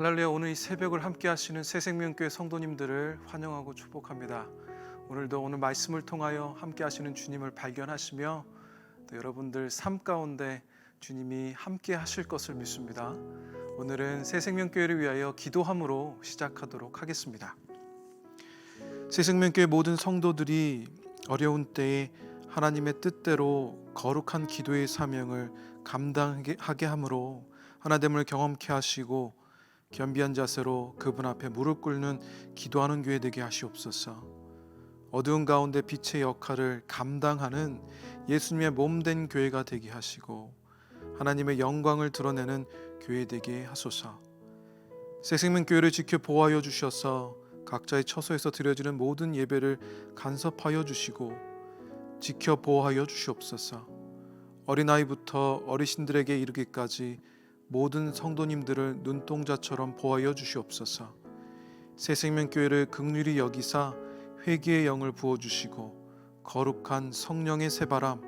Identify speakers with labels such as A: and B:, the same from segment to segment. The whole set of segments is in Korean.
A: 할렐루야. 오늘 이 새벽을 함께 하시는 새생명교회 성도님들을 환영하고 축복합니다. 오늘도 오늘 말씀을 통하여 함께 하시는 주님을 발견하시며 또 여러분들 삶 가운데 주님이 함께 하실 것을 믿습니다. 오늘은 새생명교회를 위하여 기도함으로 시작하도록 하겠습니다. 새생명교회 모든 성도들이 어려운 때에 하나님의 뜻대로 거룩한 기도의 사명을 감당하게 함으로 하나됨을 경험케 하시고 겸비한 자세로 그분 앞에 무릎 꿇는 기도하는 교회 되게 하시옵소서. 어두운 가운데 빛의 역할을 감당하는 예수님의 몸된 교회가 되게 하시고 하나님의 영광을 드러내는 교회 되게 하소서. 새생명교회를 지켜 보호하여 주셔서 각자의 처소에서 드려지는 모든 예배를 간섭하여 주시고 지켜 보호하여 주시옵소서. 어린아이부터 어르신들에게 이르기까지 모든 성도님들을 눈동자처럼 보호하여 주시옵소서. 새생명교회를 긍휼히 여기사 회개의 영을 부어주시고 거룩한 성령의 새바람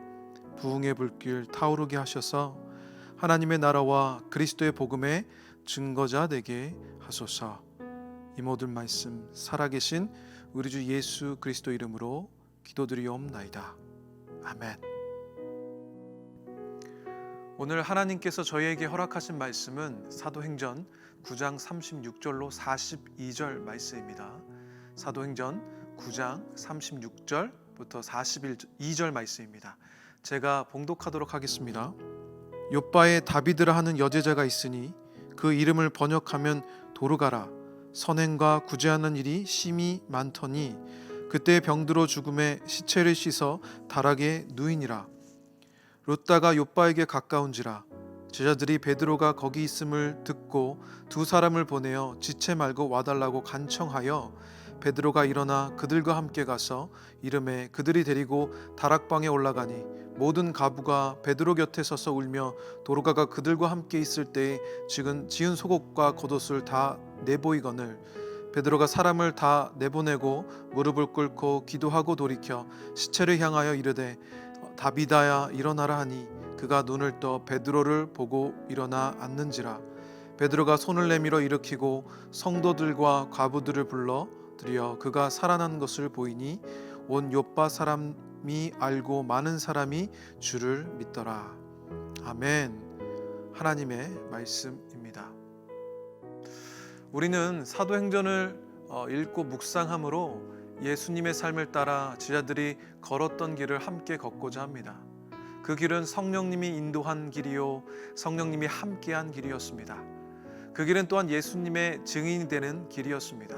A: 부흥의 불길 타오르게 하셔서 하나님의 나라와 그리스도의 복음의 증거자 되게 하소서. 이 모든 말씀 살아계신 우리 주 예수 그리스도 이름으로 기도드리옵나이다. 아멘. 오늘 하나님께서 저희에게 허락하신 말씀은 사도행전 9장 36절로 42절 말씀입니다. 사도행전 9장 36절부터 42절 말씀입니다. 제가 봉독하도록 하겠습니다. 욥바에 다비드라 하는 여제자가 있으니 그 이름을 번역하면 도르가라. 선행과 구제하는 일이 심히 많더니 그때 병들어 죽음에 시체를 씻어 다락에 누이니라. 롯다가 욥바에게 가까운지라. 제자들이 베드로가 거기 있음을 듣고 두 사람을 보내어 지체 말고 와달라고 간청하여 베드로가 일어나 그들과 함께 가서 이름에 그들이 데리고 다락방에 올라가니 모든 가부가 베드로 곁에 서서 울며 도르가가 그들과 함께 있을 때에 지은 속옷과 겉옷을 다 내보이거늘 베드로가 사람을 다 내보내고 무릎을 꿇고 기도하고 돌이켜 시체를 향하여 이르되 다비다야 일어나라 하니 그가 눈을 떠 베드로를 보고 일어나 앉는지라. 베드로가 손을 내밀어 일으키고 성도들과 과부들을 불러 들여 그가 살아난 것을 보이니 온 욥바 사람이 알고 많은 사람이 주를 믿더라. 아멘. 하나님의 말씀입니다. 우리는 사도행전을 읽고 묵상함으로 예수님의 삶을 따라 제자들이 걸었던 길을 함께 걷고자 합니다. 그 길은 성령님이 인도한 길이요 성령님이 함께한 길이었습니다. 그 길은 또한 예수님의 증인이 되는 길이었습니다.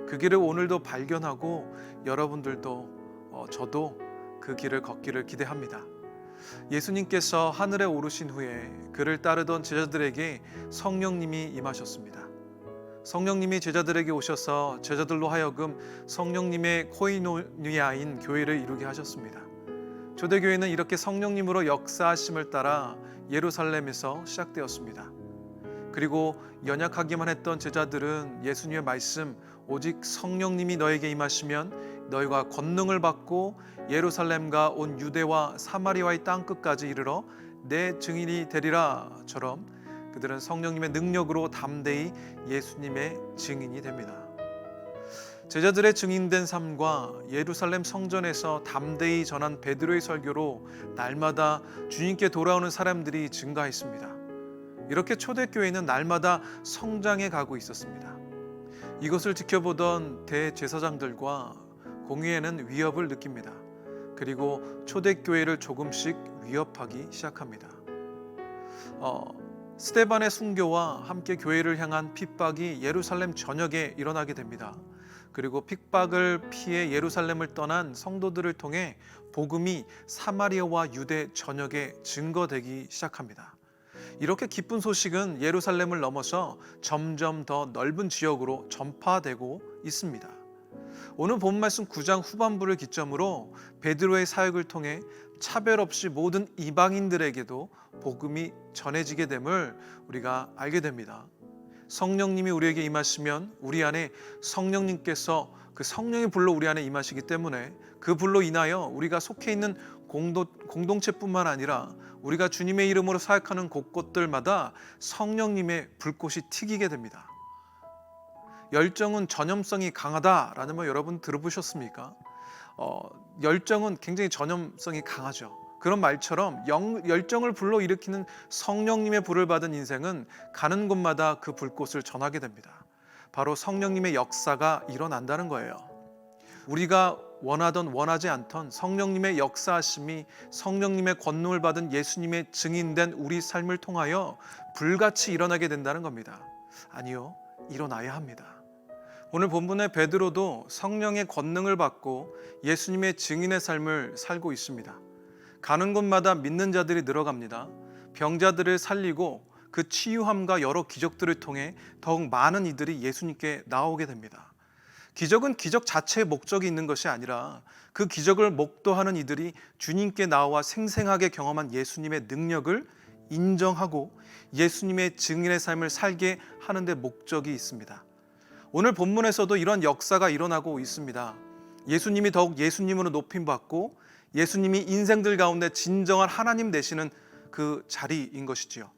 A: 그 길을 오늘도 발견하고 여러분들도 저도 그 길을 걷기를 기대합니다. 예수님께서 하늘에 오르신 후에 그를 따르던 제자들에게 성령님이 임하셨습니다. 성령님이 제자들에게 오셔서 제자들로 하여금 성령님의 코이노니아인 교회를 이루게 하셨습니다. 초대교회는 이렇게 성령님으로 역사하심을 따라 예루살렘에서 시작되었습니다. 그리고 연약하기만 했던 제자들은 예수님의 말씀 오직 성령님이 너에게 임하시면 너희가 권능을 받고 예루살렘과 온 유대와 사마리아의 땅끝까지 이르러 내 증인이 되리라처럼 그들은 성령님의 능력으로 담대히 예수님의 증인이 됩니다. 제자들의 증인된 삶과 예루살렘 성전에서 담대히 전한 베드로의 설교로 날마다 주님께 돌아오는 사람들이 증가했습니다. 이렇게 초대교회는 날마다 성장해 가고 있었습니다. 이것을 지켜보던 대제사장들과 공의회는 위협을 느낍니다. 그리고 초대교회를 조금씩 위협하기 시작합니다. 스데반의 순교와 함께 교회를 향한 핍박이 예루살렘 전역에 일어나게 됩니다. 그리고 핍박을 피해 예루살렘을 떠난 성도들을 통해 복음이 사마리아와 유대 전역에 증거되기 시작합니다. 이렇게 기쁜 소식은 예루살렘을 넘어서 점점 더 넓은 지역으로 전파되고 있습니다. 오늘 본 말씀 9장 후반부를 기점으로 베드로의 사역을 통해 차별 없이 모든 이방인들에게도 복음이 전해지게 됨을 우리가 알게 됩니다. 성령님이 우리에게 임하시면 우리 안에 성령님께서 그 성령의 불로 우리 안에 임하시기 때문에 그 불로 인하여 우리가 속해 있는 공동체뿐만 아니라 우리가 주님의 이름으로 사역하는 곳곳들마다 성령님의 불꽃이 튀기게 됩니다. 열정은 전염성이 강하다라는 말 여러분 들어보셨습니까? 열정은 굉장히 전염성이 강하죠. 그런 말처럼 열정을 불러일으키는 성령님의 불을 받은 인생은 가는 곳마다 그 불꽃을 전하게 됩니다. 바로 성령님의 역사가 일어난다는 거예요. 우리가 원하던 원하지 않던 성령님의 역사하심이 성령님의 권능을 받은 예수님의 증인된 우리 삶을 통하여 불같이 일어나게 된다는 겁니다. 아니요, 일어나야 합니다. 오늘 본문의 베드로도 성령의 권능을 받고 예수님의 증인의 삶을 살고 있습니다. 가는 곳마다 믿는 자들이 늘어갑니다. 병자들을 살리고 그 치유함과 여러 기적들을 통해 더욱 많은 이들이 예수님께 나오게 됩니다. 기적은 기적 자체의 목적이 있는 것이 아니라 그 기적을 목도하는 이들이 주님께 나와 생생하게 경험한 예수님의 능력을 인정하고 예수님의 증인의 삶을 살게 하는 데 목적이 있습니다. 오늘 본문에서도 이런 역사가 일어나고 있습니다. 예수님이 더욱 예수님으로 높임받고 예수님이 인생들 가운데 진정한 하나님 되시는 그 자리인 것이지요.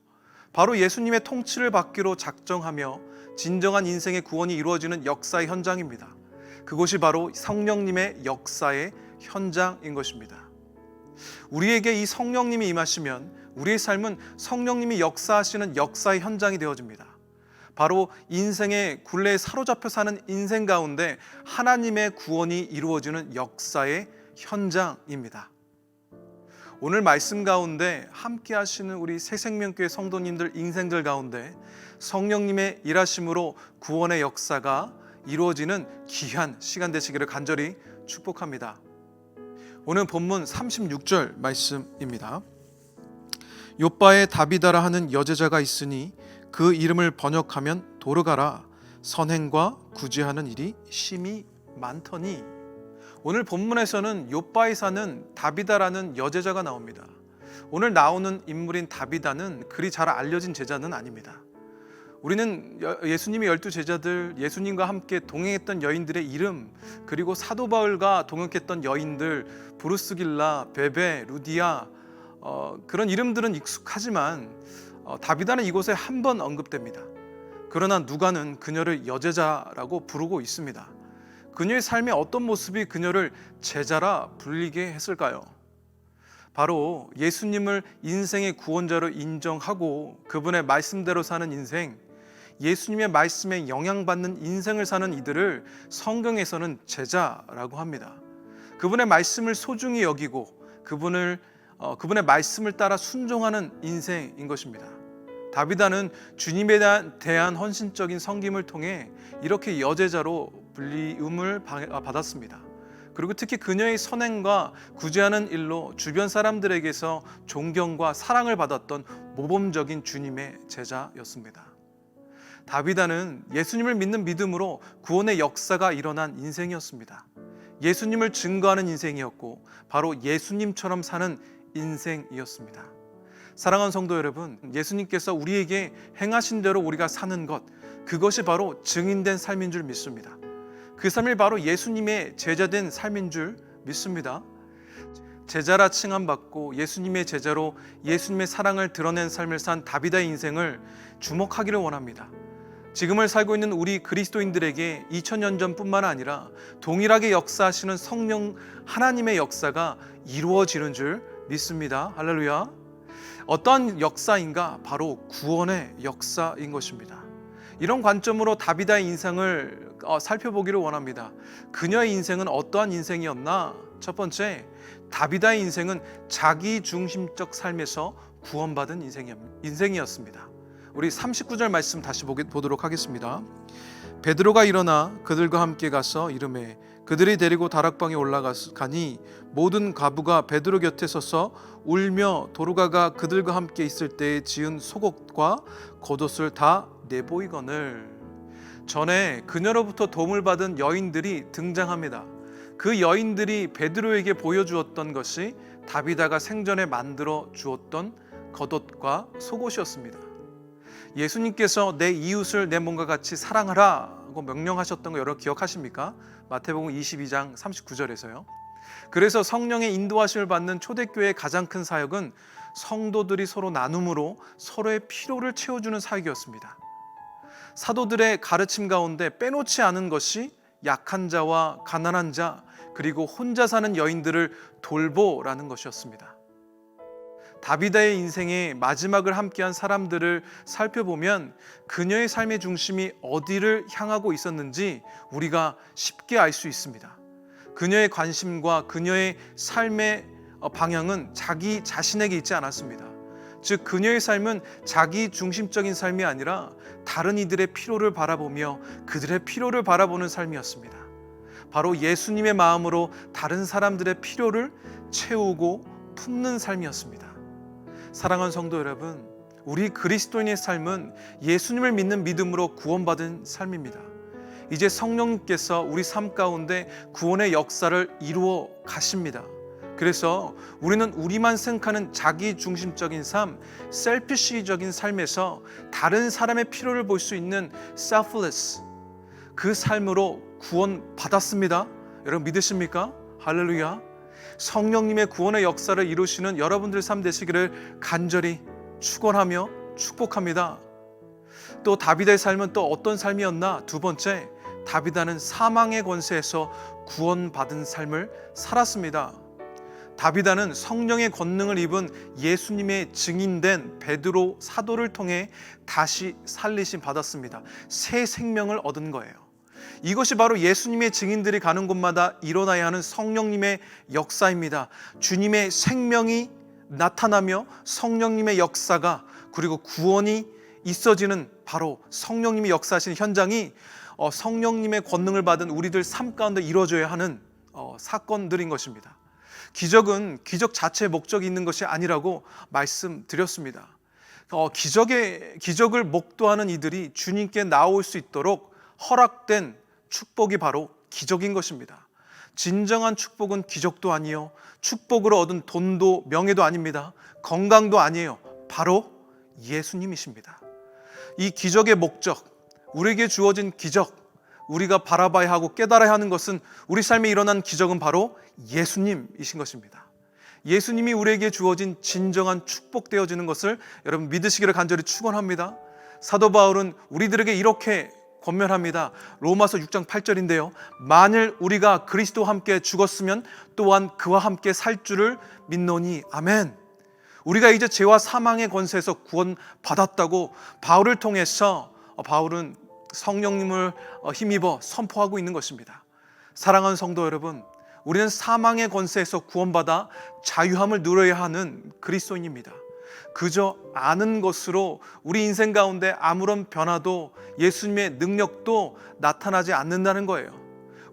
A: 바로 예수님의 통치를 받기로 작정하며 진정한 인생의 구원이 이루어지는 역사의 현장입니다. 그곳이 바로 성령님의 역사의 현장인 것입니다. 우리에게 이 성령님이 임하시면 우리의 삶은 성령님이 역사하시는 역사의 현장이 되어집니다. 바로 인생의 굴레에 사로잡혀 사는 인생 가운데 하나님의 구원이 이루어지는 역사의 현장입니다. 오늘 말씀 가운데 함께 하시는 우리 새생명교회 성도님들 인생들 가운데 성령님의 일하심으로 구원의 역사가 이루어지는 귀한 시간 되시기를 간절히 축복합니다. 오늘 본문 36절 말씀입니다. 욥바에 다비다라 하는 여제자가 있으니 그 이름을 번역하면 도르가라. 선행과 구제하는 일이 심히 많더니. 오늘 본문에서는 욥바에 사는 다비다라는 여제자가 나옵니다. 오늘 나오는 인물인 다비다는 그리 잘 알려진 제자는 아닙니다. 우리는 예수님의 12제자들, 예수님과 함께 동행했던 여인들의 이름, 그리고 사도 바울과 동역했던 여인들, 브루스길라, 베베, 루디아, 그런 이름들은 익숙하지만 다비다는 이곳에 한 번 언급됩니다. 그러나 누가는 그녀를 여제자라고 부르고 있습니다. 그녀의 삶의 어떤 모습이 그녀를 제자라 불리게 했을까요? 바로 예수님을 인생의 구원자로 인정하고 그분의 말씀대로 사는 인생, 예수님의 말씀에 영향받는 인생을 사는 이들을 성경에서는 제자라고 합니다. 그분의 말씀을 소중히 여기고 그분의 말씀을 따라 순종하는 인생인 것입니다. 다비다는 주님에 대한 헌신적인 섬김을 통해 이렇게 여제자로 불리움을 받았습니다. 그리고 특히 그녀의 선행과 구제하는 일로 주변 사람들에게서 존경과 사랑을 받았던 모범적인 주님의 제자였습니다. 다비다는 예수님을 믿는 믿음으로 구원의 역사가 일어난 인생이었습니다. 예수님을 증거하는 인생이었고 바로 예수님처럼 사는 인생이었습니다. 사랑하는 성도 여러분, 예수님께서 우리에게 행하신 대로 우리가 사는 것, 그것이 바로 증인된 삶인 줄 믿습니다. 그 삶이 바로 예수님의 제자된 삶인 줄 믿습니다. 제자라 칭함받고 예수님의 제자로 예수님의 사랑을 드러낸 삶을 산 다비다의 인생을 주목하기를 원합니다. 지금을 살고 있는 우리 그리스도인들에게 2000년 전뿐만 아니라 동일하게 역사하시는 성령 하나님의 역사가 이루어지는 줄 믿습니다. 할렐루야. 어떤 역사인가? 바로 구원의 역사인 것입니다. 이런 관점으로 다비다의 인생을 살펴보기를 원합니다. 그녀의 인생은 어떠한 인생이었나? 첫 번째, 다비다의 인생은 자기 중심적 삶에서 구원받은 인생이었습니다. 우리 39절 말씀 다시 보도록 하겠습니다. 베드로가 일어나 그들과 함께 가서 이르매 그들이 데리고 다락방에 올라가니 모든 과부가 베드로 곁에 서서 울며 도르가가 그들과 함께 있을 때에 지은 속옷과 겉옷을 다 내보이거늘. 전에 그녀로부터 도움을 받은 여인들이 등장합니다. 그 여인들이 베드로에게 보여주었던 것이 다비다가 생전에 만들어 주었던 겉옷과 속옷이었습니다. 예수님께서 내 이웃을 내 몸과 같이 사랑하라고 명령하셨던 거 여러분 기억하십니까? 마태복음 22장 39절에서요. 그래서 성령의 인도하심을 받는 초대교회의 가장 큰 사역은 성도들이 서로 나눔으로 서로의 필요를 채워주는 사역이었습니다. 사도들의 가르침 가운데 빼놓지 않은 것이 약한 자와 가난한 자, 그리고 혼자 사는 여인들을 돌보라는 것이었습니다. 다비다의 인생의 마지막을 함께한 사람들을 살펴보면 그녀의 삶의 중심이 어디를 향하고 있었는지 우리가 쉽게 알 수 있습니다. 그녀의 관심과 그녀의 삶의 방향은 자기 자신에게 있지 않았습니다. 즉 그녀의 삶은 자기 중심적인 삶이 아니라 다른 이들의 필요를 바라보며 그들의 필요를 바라보는 삶이었습니다. 바로 예수님의 마음으로 다른 사람들의 필요를 채우고 품는 삶이었습니다. 사랑하는 성도 여러분, 우리 그리스도인의 삶은 예수님을 믿는 믿음으로 구원받은 삶입니다. 이제 성령님께서 우리 삶 가운데 구원의 역사를 이루어 가십니다. 그래서 우리는 우리만 생각하는 자기 중심적인 삶, 셀피시적인 삶에서 다른 사람의 필요를 볼 수 있는 selfless, 그 삶으로 구원받았습니다. 여러분 믿으십니까? 할렐루야. 성령님의 구원의 역사를 이루시는 여러분들 삶 되시기를 간절히 축원하며 축복합니다. 또 다비다의 삶은 또 어떤 삶이었나? 두 번째, 다비다는 사망의 권세에서 구원받은 삶을 살았습니다. 다비다는 성령의 권능을 입은 예수님의 증인된 베드로 사도를 통해 다시 살리심 받았습니다. 새 생명을 얻은 거예요. 이것이 바로 예수님의 증인들이 가는 곳마다 일어나야 하는 성령님의 역사입니다. 주님의 생명이 나타나며 성령님의 역사가, 그리고 구원이 있어지는 바로 성령님이 역사하시는 현장이 성령님의 권능을 받은 우리들 삶 가운데 이루어져야 하는 사건들인 것입니다. 기적은 기적 자체의 목적이 있는 것이 아니라고 말씀드렸습니다. 기적을 목도하는 이들이 주님께 나올 수 있도록 허락된 축복이 바로 기적인 것입니다. 진정한 축복은 기적도 아니요, 축복으로 얻은 돈도 명예도 아닙니다. 건강도 아니에요. 바로 예수님이십니다. 이 기적의 목적, 우리에게 주어진 기적, 우리가 바라봐야 하고 깨달아야 하는 것은, 우리 삶에 일어난 기적은 바로 예수님이신 것입니다. 예수님이 우리에게 주어진 진정한 축복되어지는 것을 여러분 믿으시기를 간절히 축원합니다. 사도 바울은 우리들에게 이렇게 권면합니다. 로마서 6장 8절인데요. 만일 우리가 그리스도와 함께 죽었으면 또한 그와 함께 살 줄을 믿노니. 아멘. 우리가 이제 죄와 사망의 권세에서 구원받았다고 바울을 통해서 바울은 성령님을 힘입어 선포하고 있는 것입니다. 사랑하는 성도 여러분, 우리는 사망의 권세에서 구원받아 자유함을 누려야 하는 그리스도인입니다. 그저 아는 것으로 우리 인생 가운데 아무런 변화도, 예수님의 능력도 나타나지 않는다는 거예요.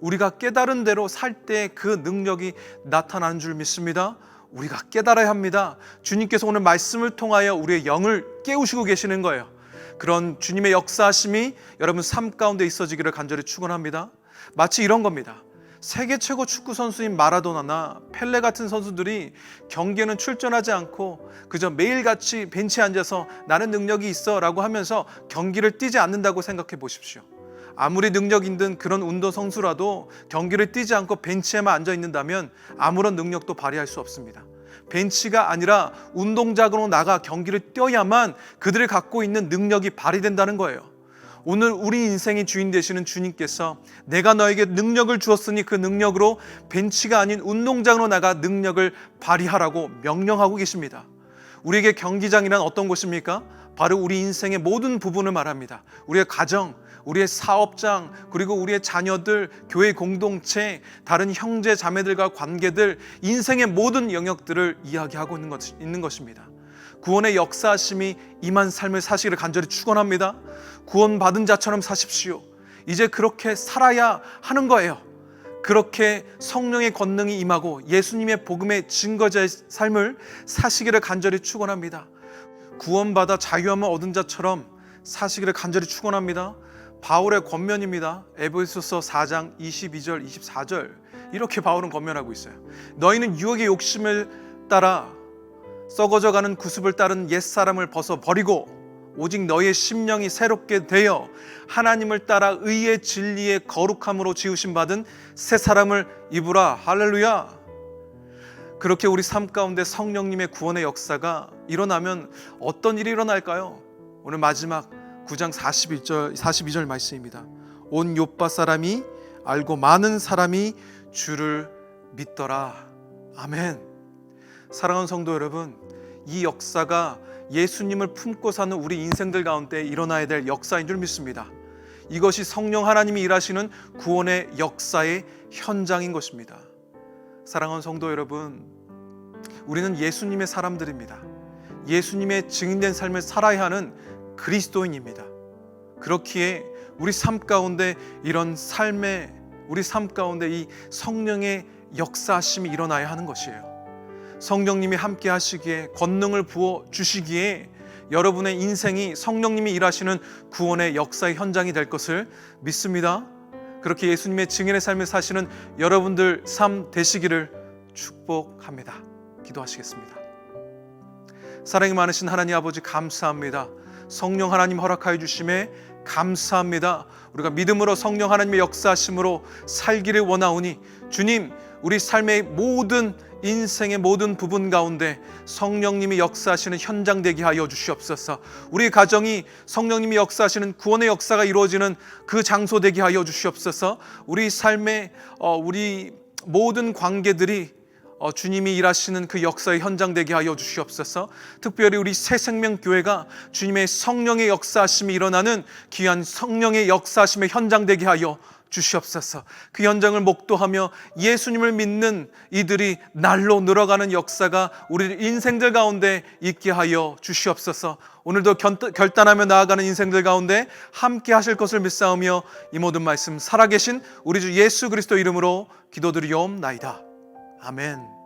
A: 우리가 깨달은 대로 살 때 그 능력이 나타나는 줄 믿습니다. 우리가 깨달아야 합니다. 주님께서 오늘 말씀을 통하여 우리의 영을 깨우시고 계시는 거예요. 그런 주님의 역사하심이 여러분 삶 가운데 있어지기를 간절히 축원합니다. 마치 이런 겁니다. 세계 최고 축구 선수인 마라도나나 펠레 같은 선수들이 경기에는 출전하지 않고 그저 매일같이 벤치에 앉아서 나는 능력이 있어 라고 하면서 경기를 뛰지 않는다고 생각해 보십시오. 아무리 능력 있는 그런 운동 선수라도 경기를 뛰지 않고 벤치에만 앉아 있는다면 아무런 능력도 발휘할 수 없습니다. 벤치가 아니라 운동장으로 나가 경기를 뛰어야만 그들이 갖고 있는 능력이 발휘된다는 거예요. 오늘 우리 인생의 주인 되시는 주님께서 내가 너에게 능력을 주었으니 그 능력으로 벤치가 아닌 운동장으로 나가 능력을 발휘하라고 명령하고 계십니다. 우리에게 경기장이란 어떤 곳입니까? 바로 우리 인생의 모든 부분을 말합니다. 우리의 가정, 우리의 사업장, 그리고 우리의 자녀들, 교회 공동체, 다른 형제 자매들과 관계들, 인생의 모든 영역들을 이야기하고 있는 것입니다. 구원의 역사하심이 임한 삶을 사시기를 간절히 축원합니다. 구원받은 자처럼 사십시오. 이제 그렇게 살아야 하는 거예요. 그렇게 성령의 권능이 임하고 예수님의 복음의 증거자의 삶을 사시기를 간절히 축원합니다. 구원받아 자유함을 얻은 자처럼 사시기를 간절히 축원합니다. 바울의 권면입니다. 에베소서 4장 22절 24절 이렇게 바울은 권면하고 있어요. 너희는 유혹의 욕심을 따라 썩어져가는 구습을 따른 옛사람을 벗어버리고 오직 너희의 심령이 새롭게 되어 하나님을 따라 의의 진리의 거룩함으로 지으심 받은 새 사람을 입으라. 할렐루야. 그렇게 우리 삶 가운데 성령님의 구원의 역사가 일어나면 어떤 일이 일어날까요? 오늘 마지막 9장 42절 말씀입니다. 온 요빠 사람이 알고 많은 사람이 주를 믿더라. 아멘. 사랑하는 성도 여러분, 이 역사가 예수님을 품고 사는 우리 인생들 가운데 일어나야 될 역사인 줄 믿습니다. 이것이 성령 하나님이 일하시는 구원의 역사의 현장인 것입니다. 사랑하는 성도 여러분, 우리는 예수님의 사람들입니다. 예수님의 증인된 삶을 살아야 하는 그리스도인입니다. 그렇기에 우리 삶 가운데 이런 우리 삶 가운데 이 성령의 역사하심이 일어나야 하는 것이에요. 성령님이 함께 하시기에, 권능을 부어 주시기에 여러분의 인생이 성령님이 일하시는 구원의 역사의 현장이 될 것을 믿습니다. 그렇게 예수님의 증인의 삶을 사시는 여러분들 삶 되시기를 축복합니다. 기도하시겠습니다. 사랑이 많으신 하나님 아버지, 감사합니다. 성령 하나님 허락하여 주심에 감사합니다. 우리가 믿음으로 성령 하나님의 역사하심으로 살기를 원하오니 주님, 우리 삶의 모든 인생의 모든 부분 가운데 성령님이 역사하시는 현장 되게 하여 주시옵소서. 우리 가정이 성령님이 역사하시는 구원의 역사가 이루어지는 그 장소 되게 하여 주시옵소서. 우리 삶의 우리 모든 관계들이 주님이 일하시는 그 역사의 현장 되게 하여 주시옵소서. 특별히 우리 새생명교회가 주님의 성령의 역사하심이 일어나는 귀한 성령의 역사하심의 현장 되게 하여 주시옵소서. 그 현장을 목도하며 예수님을 믿는 이들이 날로 늘어가는 역사가 우리 인생들 가운데 있게 하여 주시옵소서. 오늘도 결단하며 나아가는 인생들 가운데 함께 하실 것을 믿사오며 이 모든 말씀 살아계신 우리 주 예수 그리스도 이름으로 기도드리옵나이다. 아멘.